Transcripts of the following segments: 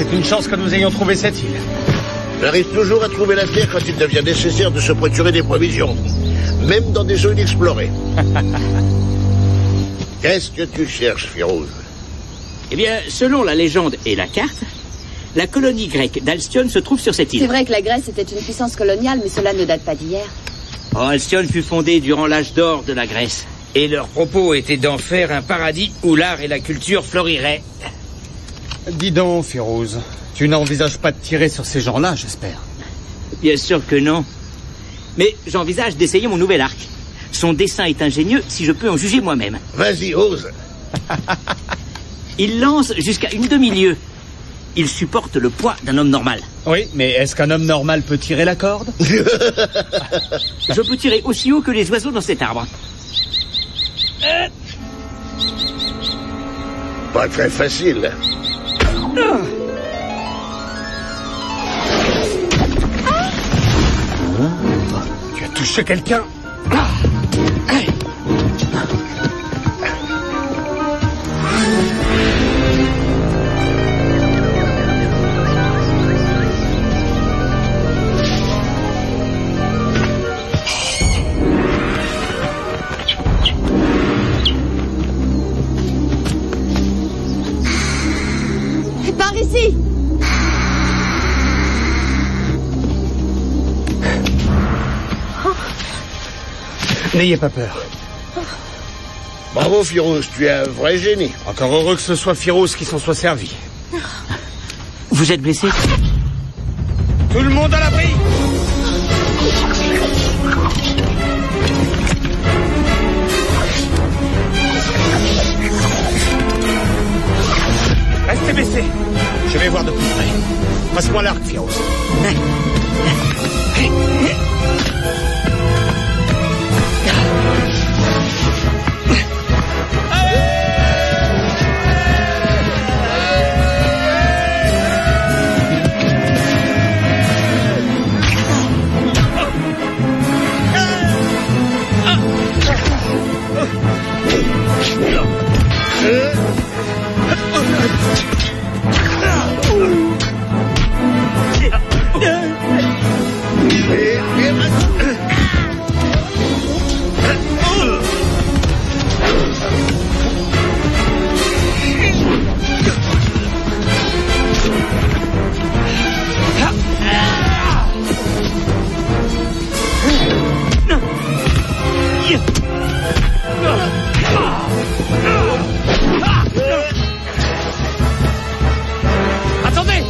C'est une chance que nous ayons trouvé cette île. J'arrive toujours à trouver la terre quand il devient nécessaire de se procurer des provisions. Même dans des zones inexplorées. Qu'est-ce que tu cherches, Firouz? Eh bien, selon la légende et la carte, la colonie grecque d'Alcyone se trouve sur cette île. C'est vrai que la Grèce était une puissance coloniale, mais cela ne date pas d'hier. Oh, Alcyone fut fondée durant l'âge d'or de la Grèce. Et leur propos était d'en faire un paradis où l'art et la culture floriraient. Dis donc, Firouz, tu n'envisages pas de tirer sur ces gens-là, j'espère? Bien sûr que non. Mais j'envisage d'essayer mon nouvel arc. Son dessin est ingénieux, si je peux en juger moi-même. Vas-y, ose. Il lance jusqu'à une demi-lieue. Il supporte le poids d'un homme normal. Oui, mais est-ce qu'un homme normal peut tirer la corde? Je peux tirer aussi haut que les oiseaux dans cet arbre. Pas très facile. Tu as touché quelqu'un? Par ici! N'ayez pas peur. Bravo, Firouz, tu es un vrai génie. Encore heureux que ce soit Firouz qui s'en soit servi. Vous êtes blessé? Tout le monde à l'abri! Restez baissés. Je vais voir de plus près. Passe-moi l'arc, Firouz. Attendez!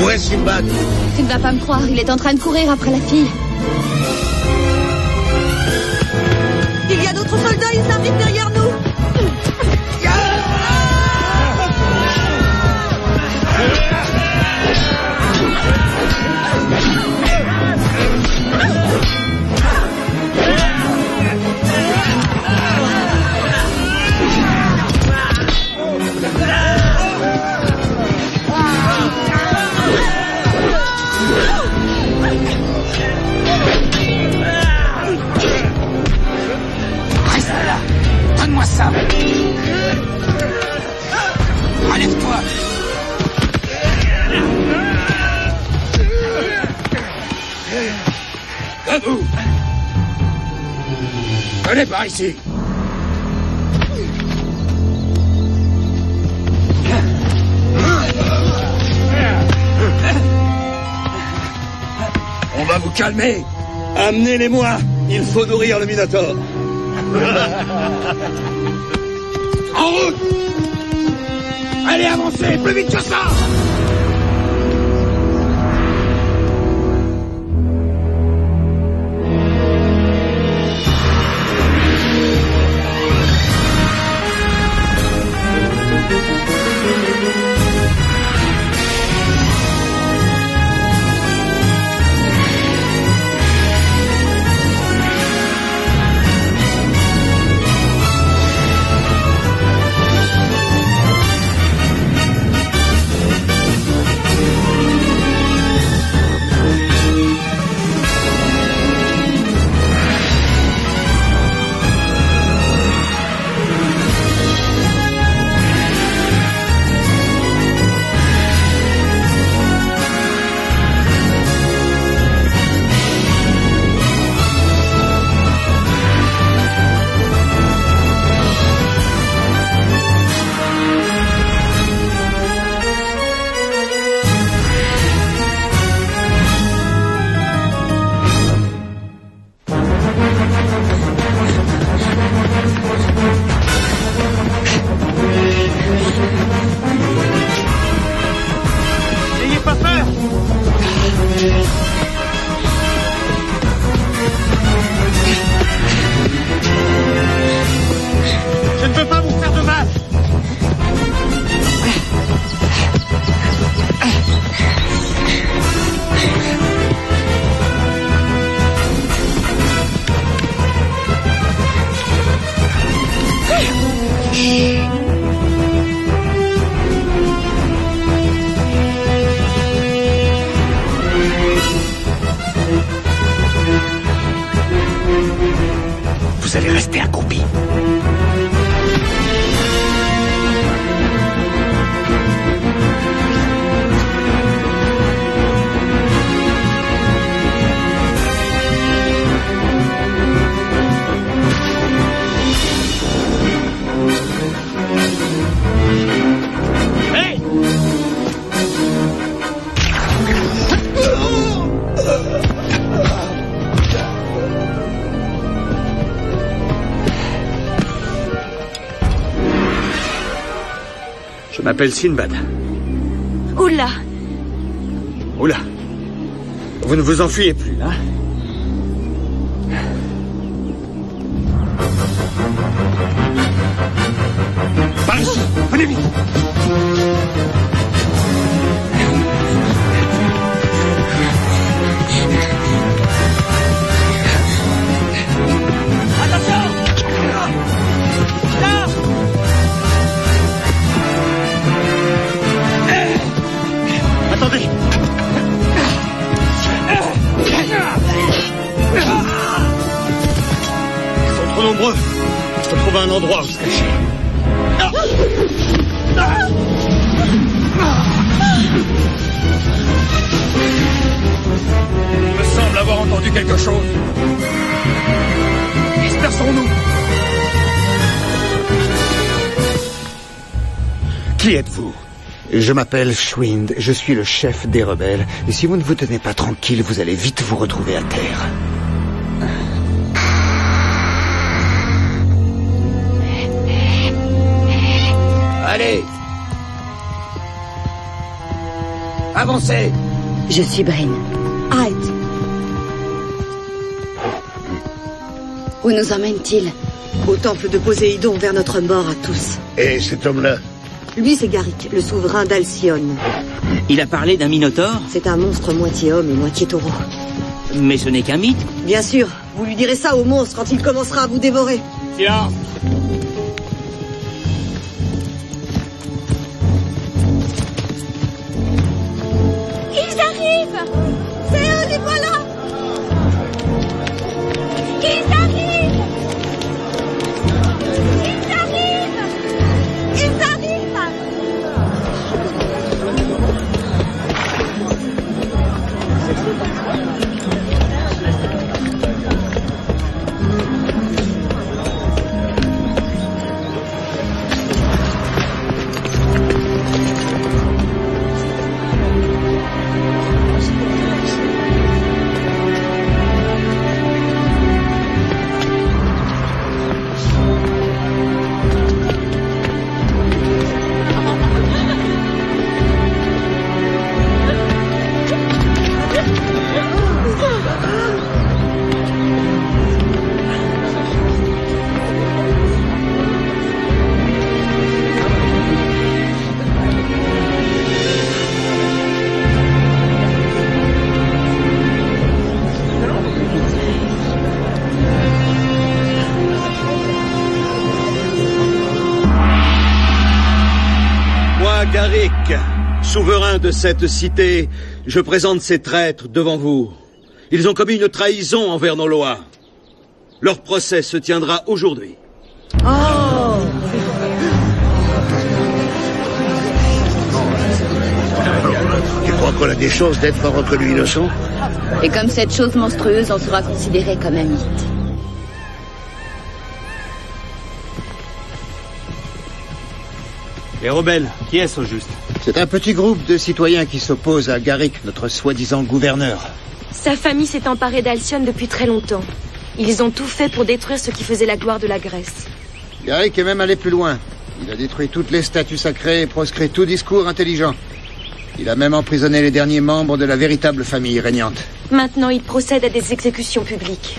Où est Simbad? Tu ne vas pas me croire, il est en train de courir après la fille. Il y a d'autres soldats, ils arrivent derrière nous. Reste là! Donne-moi ça! Relève-toi! Debout! Venez par ici! On va vous calmer! Amenez-les-moi! Il faut nourrir le Minotaure! En route! Allez, avancez! Plus vite que ça! Je ne veux pas vous faire de mal. Vous allez rester accroupi. Je m'appelle Sinbad. Oula. Oula. Vous ne vous enfuyez plus, hein? Par ici. Venez vite. Attendez. Ils sont trop nombreux. Il faut trouver un endroit où se cacher. Il me semble avoir entendu quelque chose. Dispersons-nous. Qui êtes-vous? Je m'appelle Schwind, je suis le chef des rebelles. Et si vous ne vous tenez pas tranquille, vous allez vite vous retrouver à terre. Allez. Avancez. Je suis Bryn. Arrête. Où nous emmène-t-il? Au temple de Poséidon, vers notre mort à tous. Et cet homme-là? Lui, c'est Garrick, le souverain d'Alcyone. Il a parlé d'un minotaure, C'est un monstre moitié homme et moitié taureau. mais ce n'est qu'un mythe. Bien sûr, vous lui direz ça au monstre quand il commencera à vous dévorer. Silence. Ils arrivent! C'est eux, les voilà! Ils arrivent! Ils arrivent! Ils arrivent! Garrick, souverain de cette cité, je présente ces traîtres devant vous. Ils ont commis une trahison envers nos lois. Leur procès se tiendra aujourd'hui. Oh! Tu crois qu'on a des chances d'être reconnu innocent? Et comme cette chose monstrueuse en sera considérée comme un mythe. Les rebelles, qui est-ce au juste? C'est un petit groupe de citoyens qui s'opposent à Garrick, notre soi-disant gouverneur. Sa famille s'est emparée d'Alcyone depuis très longtemps. Ils ont tout fait pour détruire ce qui faisait la gloire de la Grèce. Garrick est même allé plus loin. Il a détruit toutes les statues sacrées et proscrit tout discours intelligent. Il a même emprisonné les derniers membres de la véritable famille régnante. Maintenant, il procède à des exécutions publiques.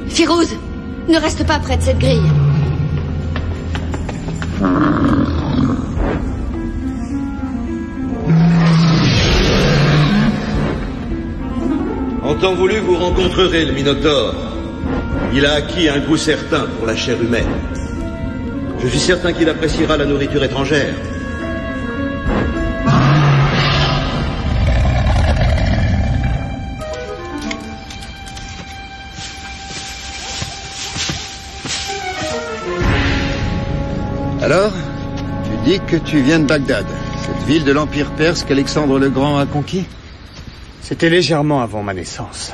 Firouz, ne reste pas près de cette grille. En temps voulu, vous rencontrerez le Minotaure. Il a acquis un goût certain pour la chair humaine. Je suis certain qu'il appréciera la nourriture étrangère. Alors, tu dis que tu viens de Bagdad, cette ville de l'Empire perse qu'Alexandre le Grand a conquis? C'était légèrement avant ma naissance.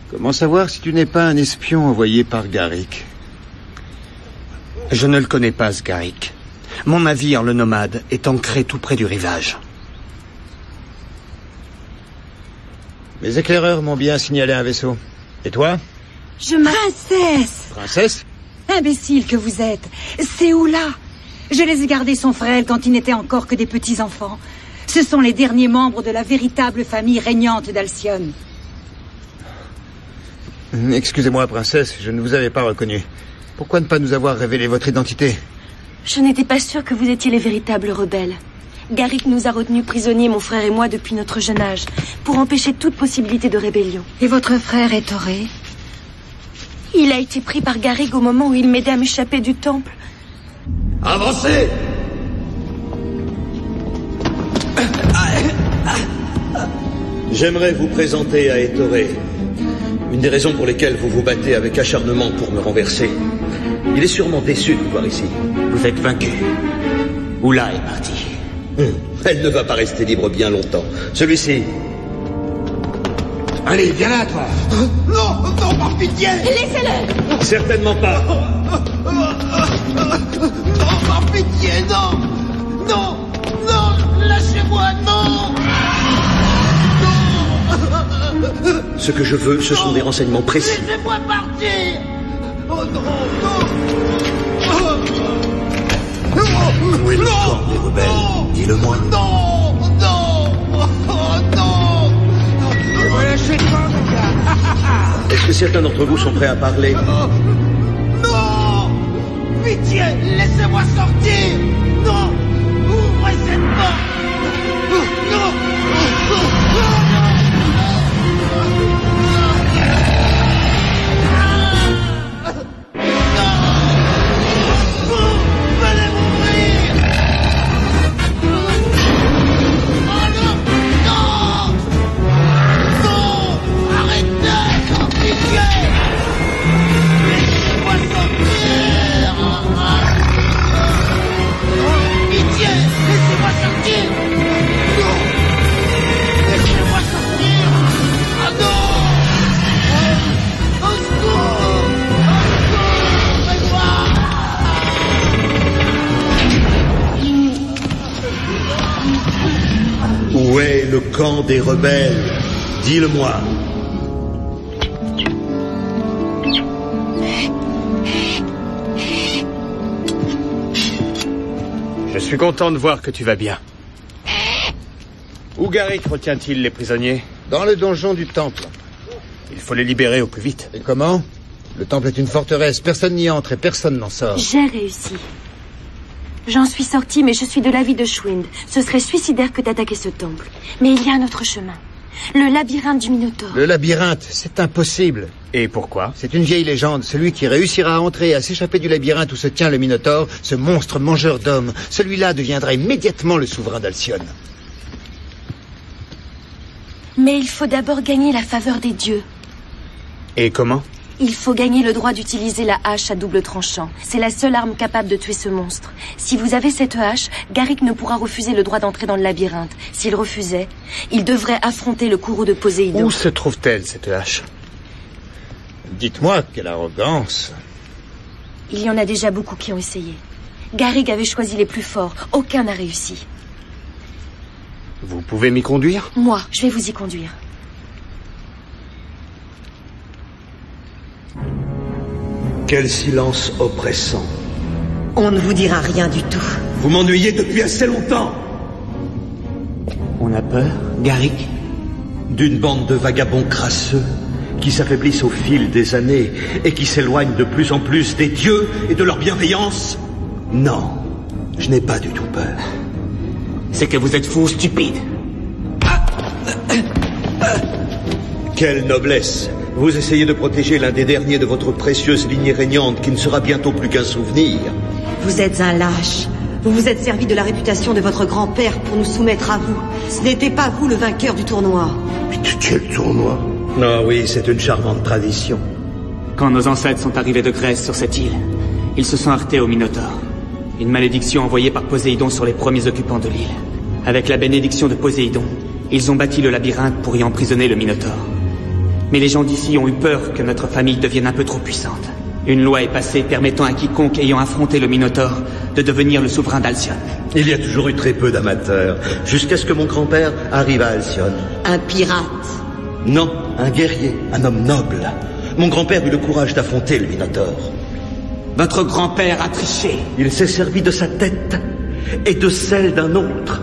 Comment savoir si tu n'es pas un espion envoyé par Garrick? Je ne le connais pas, ce Garrick. Mon navire, le Nomade, est ancré tout près du rivage. Mes éclaireurs m'ont bien signalé un vaisseau. Et toi? Princesse! Princesse? Imbécile que vous êtes. C'est où là? Je les ai gardés son frère quand ils n'étaient encore que des petits-enfants. Ce sont les derniers membres de la véritable famille régnante d'Alcyone. Excusez-moi, princesse, je ne vous avais pas reconnu. Pourquoi ne pas nous avoir révélé votre identité? Je n'étais pas sûre que vous étiez les véritables rebelles. Garrick nous a retenus prisonniers, mon frère et moi, depuis notre jeune âge, pour empêcher toute possibilité de rébellion. Et votre frère est Toré? Il a été pris par Garrick au moment où il m'aidait à m'échapper du temple. Avancez! J'aimerais vous présenter à Hétoré. Une des raisons pour lesquelles vous vous battez avec acharnement pour me renverser. Il est sûrement déçu de vous voir ici. Vous êtes vaincu. Oula est parti. Elle ne va pas rester libre bien longtemps. Celui-ci. Allez, viens là, toi. Non, non, par pitié! Laissez-le! Certainement pas. Non, par pitié, non! Non! Non! Lâchez-moi, non! Ce que je veux, ce sont des renseignements précis. Laissez-moi partir! Oh non, non! Où est le camp des rebelles? Dis-le-moi. Non! Non! Oh non! Est-ce que certains d'entre vous sont prêts à parler? Non! Pitié! Laissez-moi sortir! Non! Ouvrez cette porte! Non! Où est le camp des rebelles? Dis-le-moi. Je suis content de voir que tu vas bien. Où Garrick retient-il les prisonniers? Dans le donjon du temple. Il faut les libérer au plus vite. Et comment? Le temple est une forteresse, personne n'y entre et personne n'en sort. J'ai réussi. J'en suis sortie, mais je suis de l'avis de Schwind. Ce serait suicidaire que d'attaquer ce temple. Mais il y a un autre chemin. Le labyrinthe du Minotaure. Le labyrinthe, c'est impossible. Et pourquoi? C'est une vieille légende. Celui qui réussira à entrer et à s'échapper du labyrinthe où se tient le Minotaure, ce monstre mangeur d'hommes, celui-là deviendra immédiatement le souverain d'Alcyone. Mais il faut d'abord gagner la faveur des dieux. Et comment? Il faut gagner le droit d'utiliser la hache à double tranchant. C'est la seule arme capable de tuer ce monstre. Si vous avez cette hache, Garrick ne pourra refuser le droit d'entrer dans le labyrinthe. S'il refusait, il devrait affronter le courroux de Poséidon. Où se trouve-t-elle, cette hache? Dites-moi, quelle arrogance. Il y en a déjà beaucoup qui ont essayé. Garrick avait choisi les plus forts. Aucun n'a réussi. Vous pouvez m'y conduire? Moi, je vais vous y conduire. Quel silence oppressant. On ne vous dira rien du tout. Vous m'ennuyez depuis assez longtemps. On a peur, Garrick? D'une bande de vagabonds crasseux qui s'affaiblissent au fil des années et qui s'éloignent de plus en plus des dieux et de leur bienveillance? Non, je n'ai pas du tout peur. C'est que vous êtes fou, stupide. Quelle noblesse! Vous essayez de protéger l'un des derniers de votre précieuse lignée régnante qui ne sera bientôt plus qu'un souvenir. Vous êtes un lâche. Vous vous êtes servi de la réputation de votre grand-père pour nous soumettre à vous. Ce n'était pas vous le vainqueur du tournoi. Mais de quel tournoi? Ah oui, c'est une charmante tradition. Quand nos ancêtres sont arrivés de Grèce sur cette île, ils se sont heurtés au Minotaure. Une malédiction envoyée par Poséidon sur les premiers occupants de l'île. Avec la bénédiction de Poséidon, ils ont bâti le labyrinthe pour y emprisonner le Minotaure. Mais les gens d'ici ont eu peur que notre famille devienne un peu trop puissante. Une loi est passée permettant à quiconque ayant affronté le Minotaure de devenir le souverain d'Alcyone. Il y a toujours eu très peu d'amateurs, jusqu'à ce que mon grand-père arrive à Alcyone. Un pirate. Non, un guerrier, un homme noble. Mon grand-père eut le courage d'affronter le Minotaure. Votre grand-père a triché. Il s'est servi de sa tête et de celle d'un autre.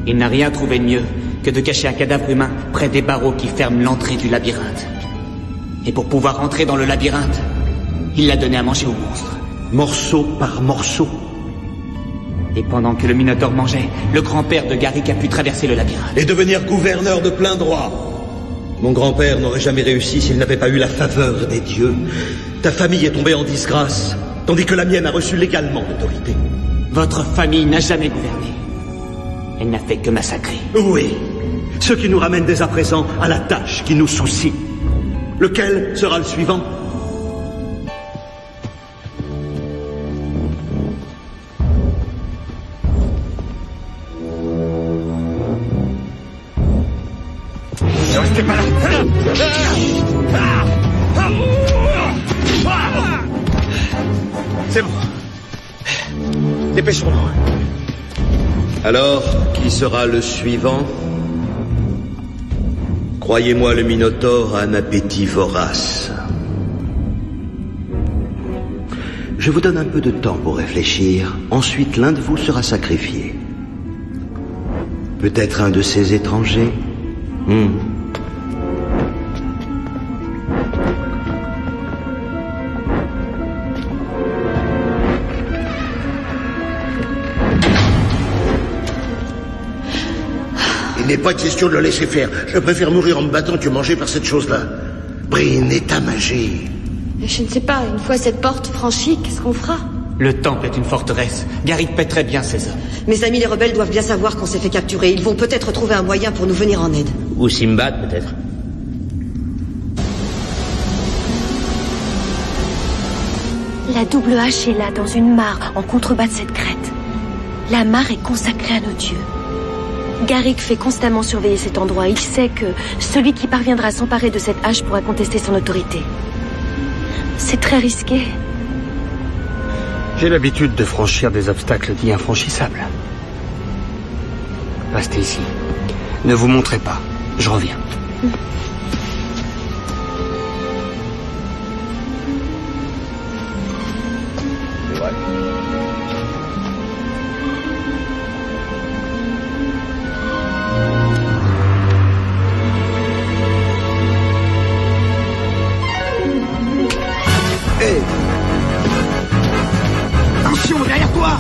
Il n'a rien trouvé de mieux que de cacher un cadavre humain près des barreaux qui ferment l'entrée du labyrinthe. Et pour pouvoir entrer dans le labyrinthe, il l'a donné à manger au monstre. Morceau par morceau. Et pendant que le Minotaure mangeait, le grand-père de Garrick a pu traverser le labyrinthe. Et devenir gouverneur de plein droit. Mon grand-père n'aurait jamais réussi s'il n'avait pas eu la faveur des dieux. Ta famille est tombée en disgrâce, tandis que la mienne a reçu légalement l'autorité. Votre famille n'a jamais gouverné. Elle n'a fait que massacrer. Oui. Ce qui nous ramène dès à présent à la tâche qui nous soucie. Lequel sera le suivant? Ne restez pas là. C'est bon. Dépêchons-nous. Alors, qui sera le suivant? Croyez-moi, le Minotaure a un appétit vorace. Je vous donne un peu de temps pour réfléchir. Ensuite, l'un de vous sera sacrifié. Peut-être un de ces étrangers. Il n'est pas question de le laisser faire. Je préfère mourir en me battant que manger par cette chose-là. Brine et ta magie. Je ne sais pas, une fois cette porte franchie, qu'est-ce qu'on fera? Le temple est une forteresse. Garrick pèterait bien ses hommes. Mes amis les rebelles doivent bien savoir qu'on s'est fait capturer. Ils vont peut-être trouver un moyen pour nous venir en aide. Ou Simbad, peut-être. La double hache est là, dans une mare, en contrebas de cette crête. La mare est consacrée à nos dieux. Garrick fait constamment surveiller cet endroit. Il sait que celui qui parviendra à s'emparer de cette hache pourra contester son autorité. C'est très risqué. J'ai l'habitude de franchir des obstacles dits infranchissables. Restez ici. Ne vous montrez pas. Je reviens. Attention, derrière toi!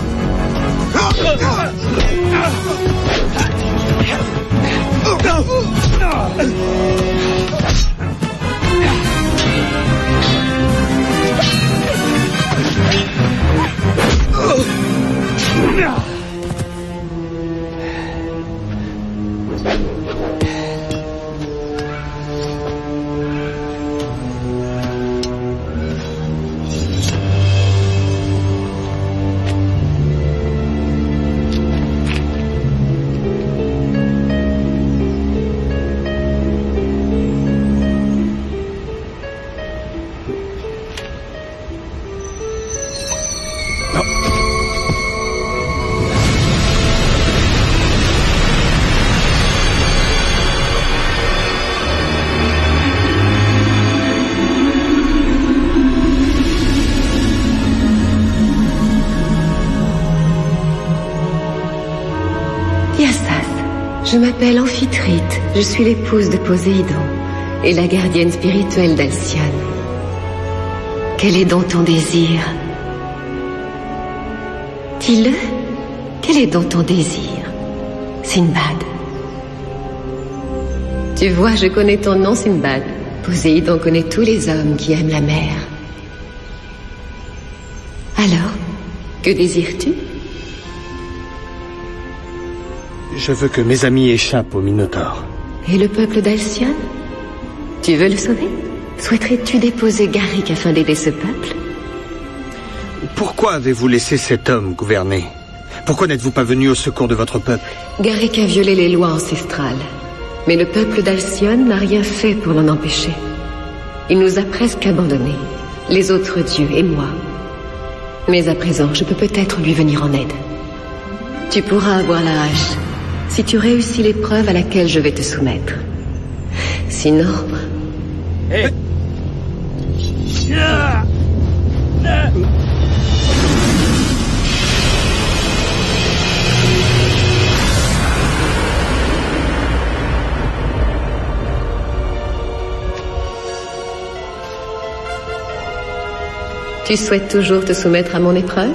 Yassas, je m'appelle Amphitrite. Je suis l'épouse de Poséidon et la gardienne spirituelle d'Alcyone. Quel est donc ton désir? Dis-le. Quel est donc ton désir, Sinbad? Tu vois, je connais ton nom, Sinbad. Poséidon connaît tous les hommes qui aiment la mer. Alors, que désires-tu? Je veux que mes amis échappent au Minotaure. Et le peuple d'Alcyone? Tu veux le sauver? Souhaiterais-tu déposer Garrick afin d'aider ce peuple? Pourquoi avez-vous laissé cet homme gouverner? Pourquoi n'êtes-vous pas venu au secours de votre peuple? Garrick a violé les lois ancestrales. Mais le peuple d'Alcyone n'a rien fait pour l'en empêcher. Il nous a presque abandonnés, les autres dieux et moi. Mais à présent, je peux peut-être lui venir en aide. Tu pourras avoir la hache, si tu réussis l'épreuve à laquelle je vais te soumettre. Sinon... Hey. Tu souhaites toujours te soumettre à mon épreuve?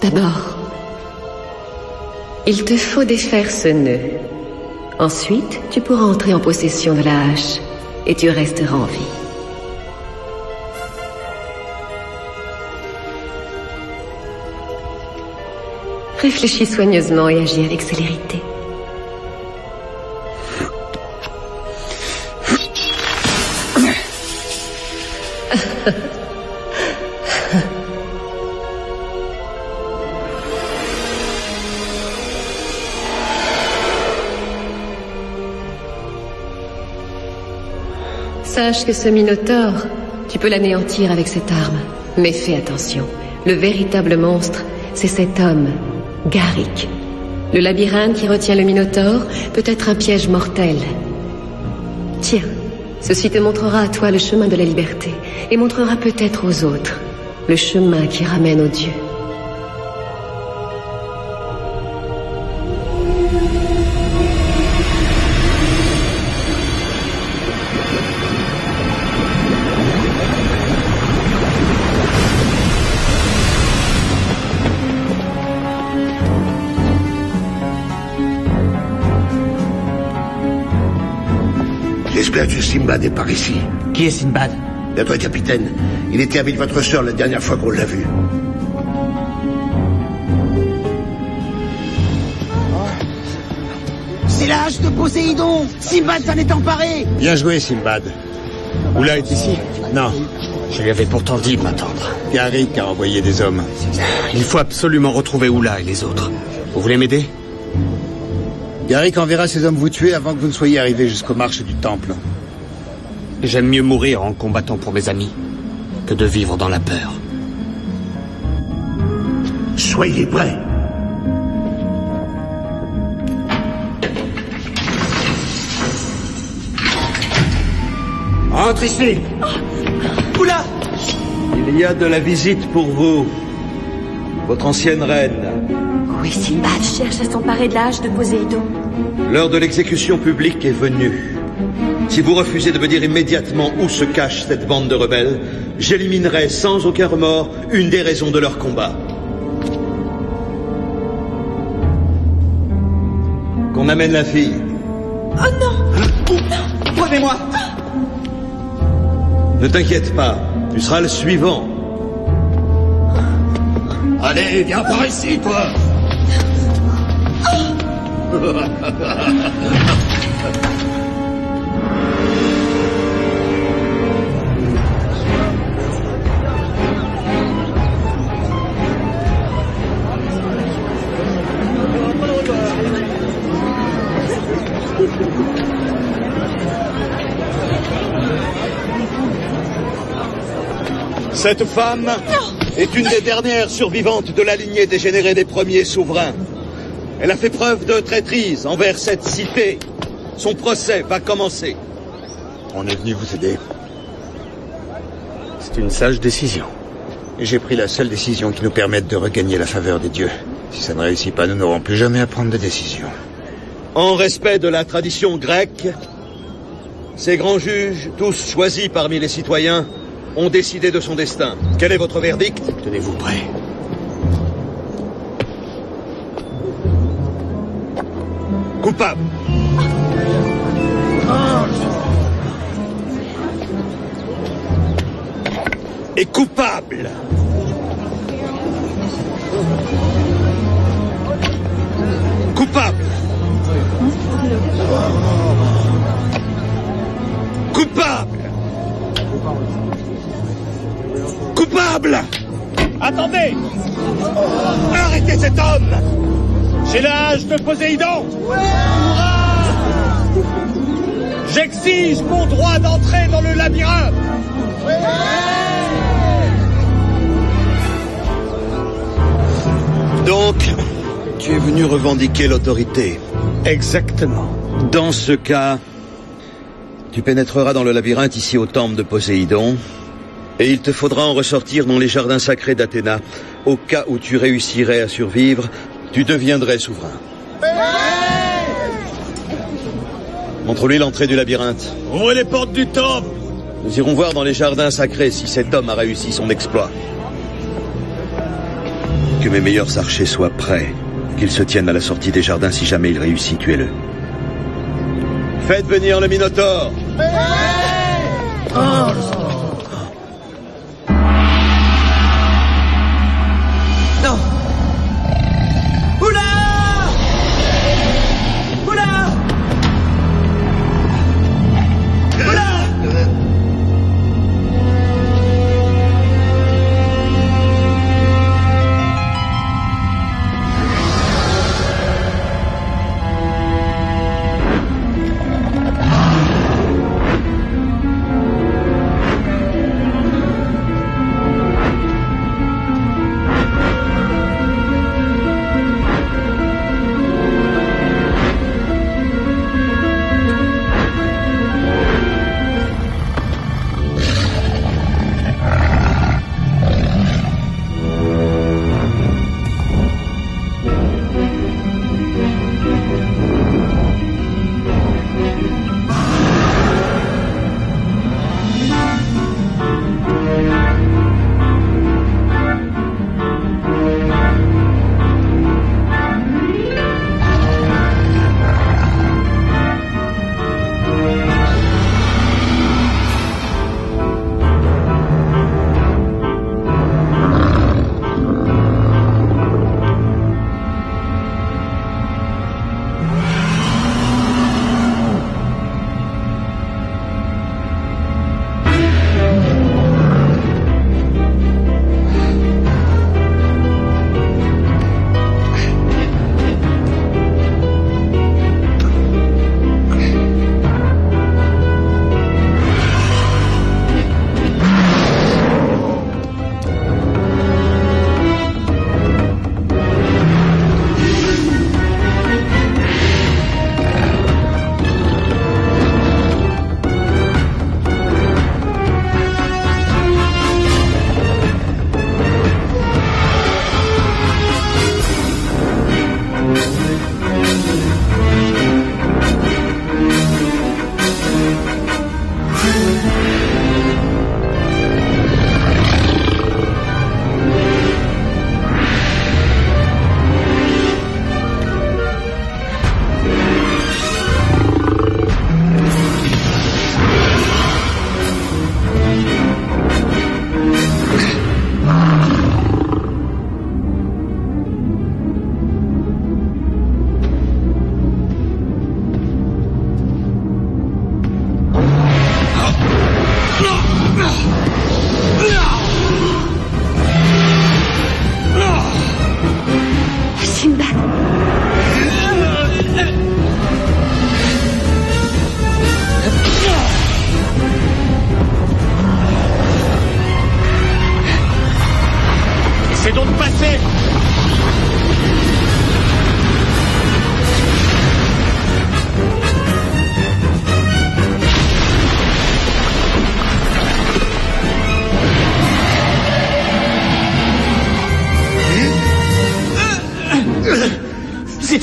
D'abord, il te faut défaire ce nœud. Ensuite, tu pourras entrer en possession de la hache et tu resteras en vie. Réfléchis soigneusement et agis avec célérité. Sache que ce Minotaure, tu peux l'anéantir avec cette arme. Mais fais attention, le véritable monstre, c'est cet homme, Garrick. Le labyrinthe qui retient le Minotaure peut être un piège mortel. Tiens, ceci te montrera à toi le chemin de la liberté et montrera peut-être aux autres le chemin qui ramène aux dieux. J'espère que Sinbad est par ici. Qui est Sinbad? Notre capitaine. Il était avec votre sœur la dernière fois qu'on l'a vu. C'est la hache de Poséidon! Sinbad s'en est emparé! Bien joué, Sinbad. Oula est ici? Non. Je lui avais pourtant dit de m'attendre. Garrick a envoyé des hommes. Il faut absolument retrouver Oula et les autres. Vous voulez m'aider? Garrick enverra ses hommes vous tuer avant que vous ne soyez arrivés jusqu'aux marches du temple. J'aime mieux mourir en combattant pour mes amis que de vivre dans la peur. Soyez prêts. Entre ici. Oula! Il y a de la visite pour vous. Votre ancienne reine. Oui, Sinbad cherche à s'emparer de la hache de Poséidon. L'heure de l'exécution publique est venue. Si vous refusez de me dire immédiatement où se cache cette bande de rebelles, j'éliminerai sans aucun remords une des raisons de leur combat. Qu'on amène la fille. Oh non! Non! Prenez-moi! Ne t'inquiète pas, tu seras le suivant. Allez, viens par ici, toi. Cette femme est une des dernières survivantes de la lignée dégénérée des premiers souverains. Elle a fait preuve de traîtrise envers cette cité. Son procès va commencer. On est venu vous aider. C'est une sage décision. J'ai pris la seule décision qui nous permette de regagner la faveur des dieux. Si ça ne réussit pas, nous n'aurons plus jamais à prendre de décision. En respect de la tradition grecque, ces grands juges, tous choisis parmi les citoyens, ont décidé de son destin. Quel est votre verdict? Tenez-vous prêts. Coupable. Et coupable. Coupable. Coupable. Coupable. Attendez! Arrêtez cet homme! J'ai l'âge de Poséidon! J'exige mon droit d'entrer dans le labyrinthe! Donc, tu es venu revendiquer l'autorité. Exactement. Dans ce cas, tu pénétreras dans le labyrinthe ici au temple de Poséidon, et il te faudra en ressortir dans les jardins sacrés d'Athéna. Au cas où tu réussirais à survivre, tu deviendrais souverain. Montre-lui l'entrée du labyrinthe. Ouvrez les portes du temple! Nous irons voir dans les jardins sacrés si cet homme a réussi son exploit. Que mes meilleurs archers soient prêts, qu'ils se tiennent à la sortie des jardins si jamais il réussit, tuez-le. Faites venir le Minotaure! Non! Oula! Oula! Oula!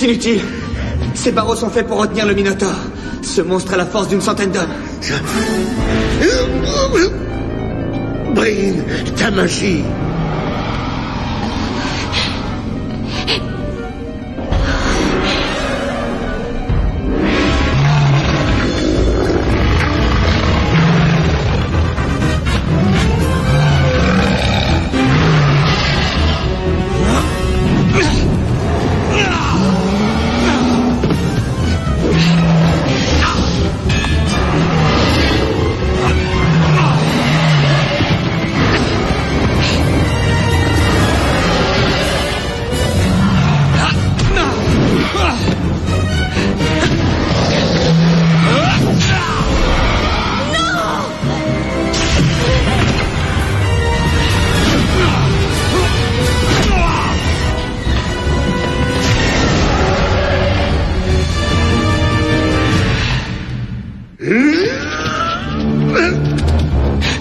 inutile. Ces barreaux sont faits pour retenir le Minotaure. Ce monstre a la force d'une centaine d'hommes. Breen, ta magie.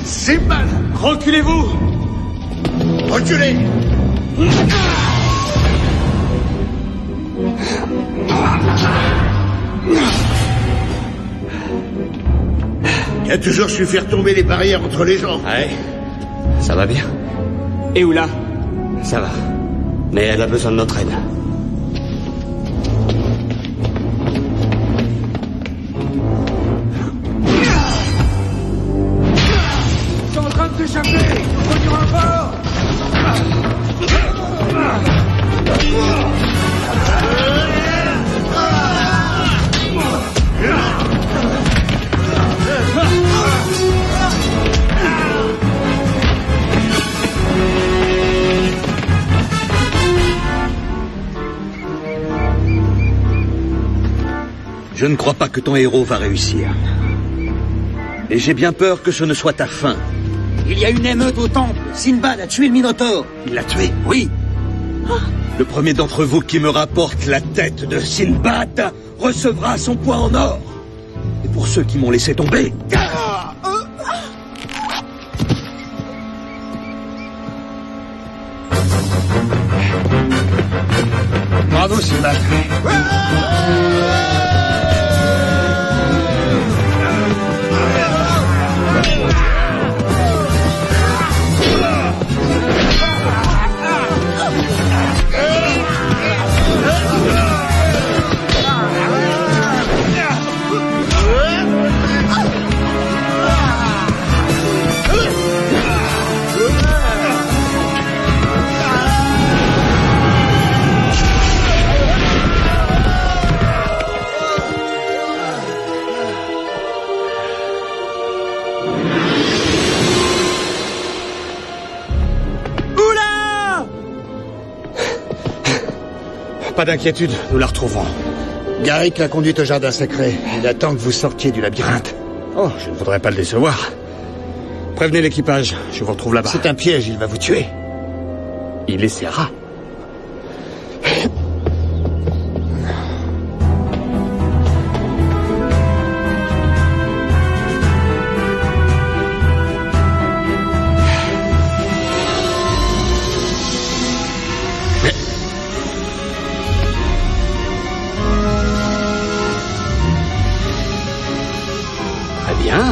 Simbad, reculez-vous! Reculez! Tu as toujours su faire tomber les barrières entre les gens. Ouais, ça va bien. Et Oula? Ça va. Mais elle a besoin de notre aide. Ils sont en train de s'échapper. Il faut du renfort. Je ne crois pas que ton héros va réussir. Et j'ai bien peur que ce ne soit ta fin. Il y a une émeute au temple. Sinbad a tué le Minotaure. Il l'a tué, oui. Le premier d'entre vous qui me rapporte la tête de Sinbad recevra son poids en or. Et pour ceux qui m'ont laissé tomber... Bravo, Sinbad. Pas d'inquiétude, nous la retrouverons. Garrick l'a conduite au jardin secret. Il attend que vous sortiez du labyrinthe. Oh, je ne voudrais pas le décevoir. Prévenez l'équipage, je vous retrouve là-bas. C'est un piège, il va vous tuer. Il essaiera. Très bien.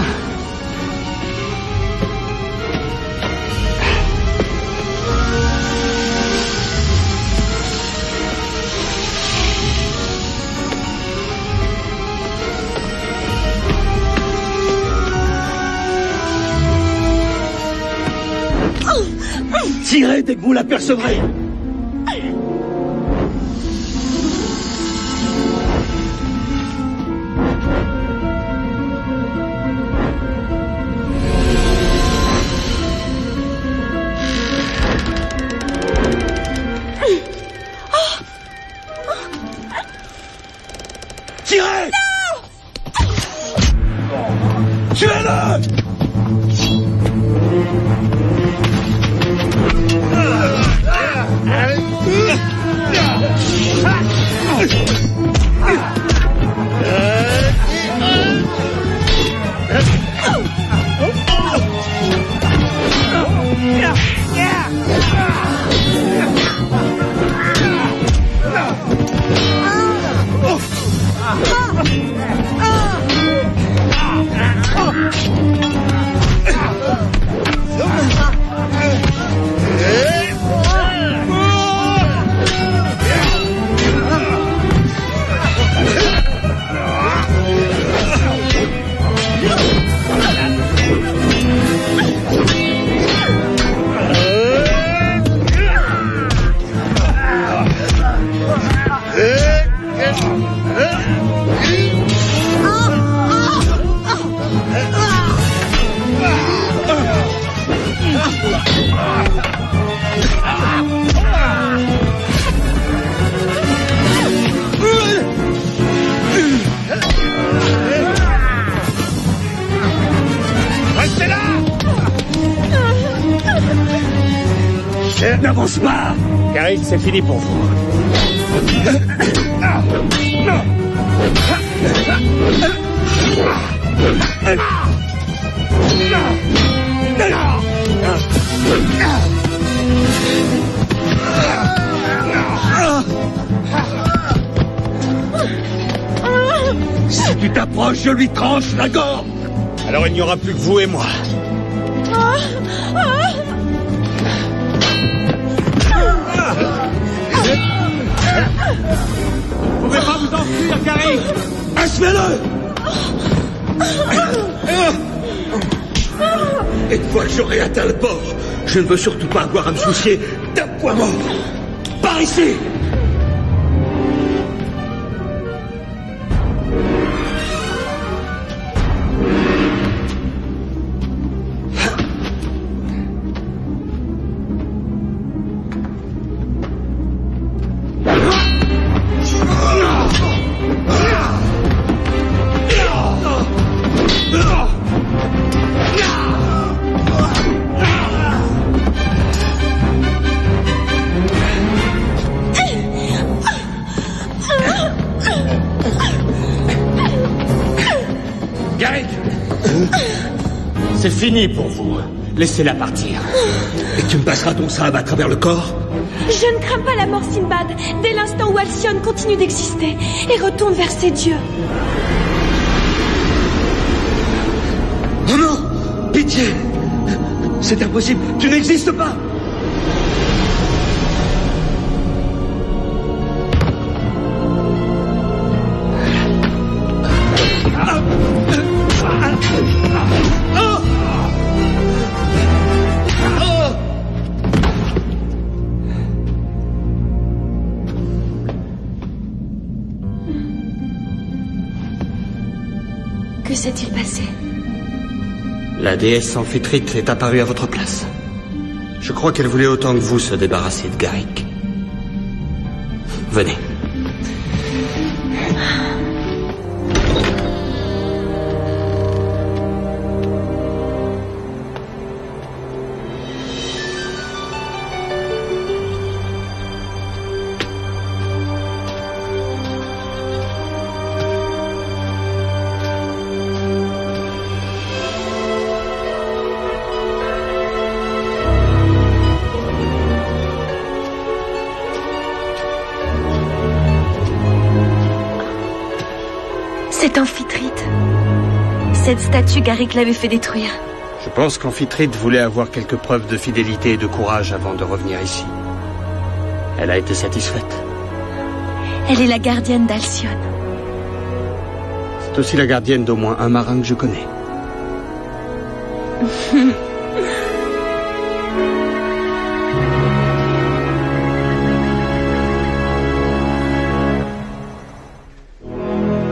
Tirez dès que vous l'apercevrez. Tirez! Tuez-le! N'avance pas! Garrick, c'est fini pour vous. Si tu t'approches, je lui tranche la gorge! Alors il n'y aura plus que vous et moi. Vous pouvez pas vous enfuir, Garrick! Achevez-le! Et une fois que j'aurai atteint le port, je ne veux surtout pas avoir à me soucier d'un poids mort. Par ici! C'est fini pour vous. Laissez-la partir. Et tu me passeras ton sabre à travers le corps? Je ne crains pas la mort, Sinbad, dès l'instant où Alcyone continue d'exister et retourne vers ses dieux. Oh non! Pitié! C'est impossible! Tu n'existes pas! Que s'est-il passé? La déesse Amphitrite est apparue à votre place. Je crois qu'elle voulait autant que vous se débarrasser de Garrick. Venez. C'est Amphitrite. Cette statue, Garrick l'avait fait détruire. Je pense qu'Amphitrite voulait avoir quelques preuves de fidélité et de courage avant de revenir ici. Elle a été satisfaite. Elle est la gardienne d'Alcyone. C'est aussi la gardienne d'au moins un marin que je connais.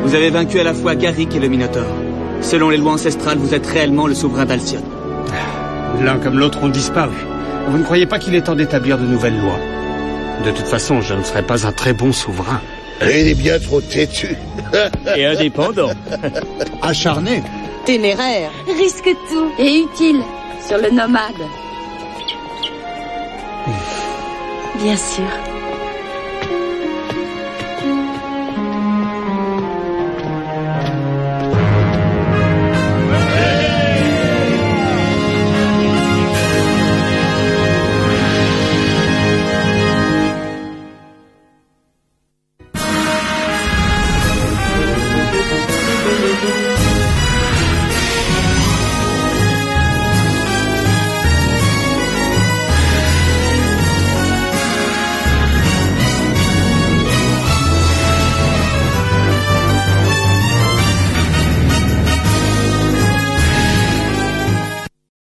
Vous avez vaincu à la fois Garrick et le Minotaure. Selon les lois ancestrales, vous êtes réellement le souverain d'Alcyone. L'un comme l'autre ont disparu. Vous ne croyez pas qu'il est temps d'établir de nouvelles lois? De toute façon, je ne serai pas un très bon souverain. Il est bien trop têtu. Et indépendant. Acharné. Téméraire. Risque tout. Et utile. Sur le nomade. Bien sûr.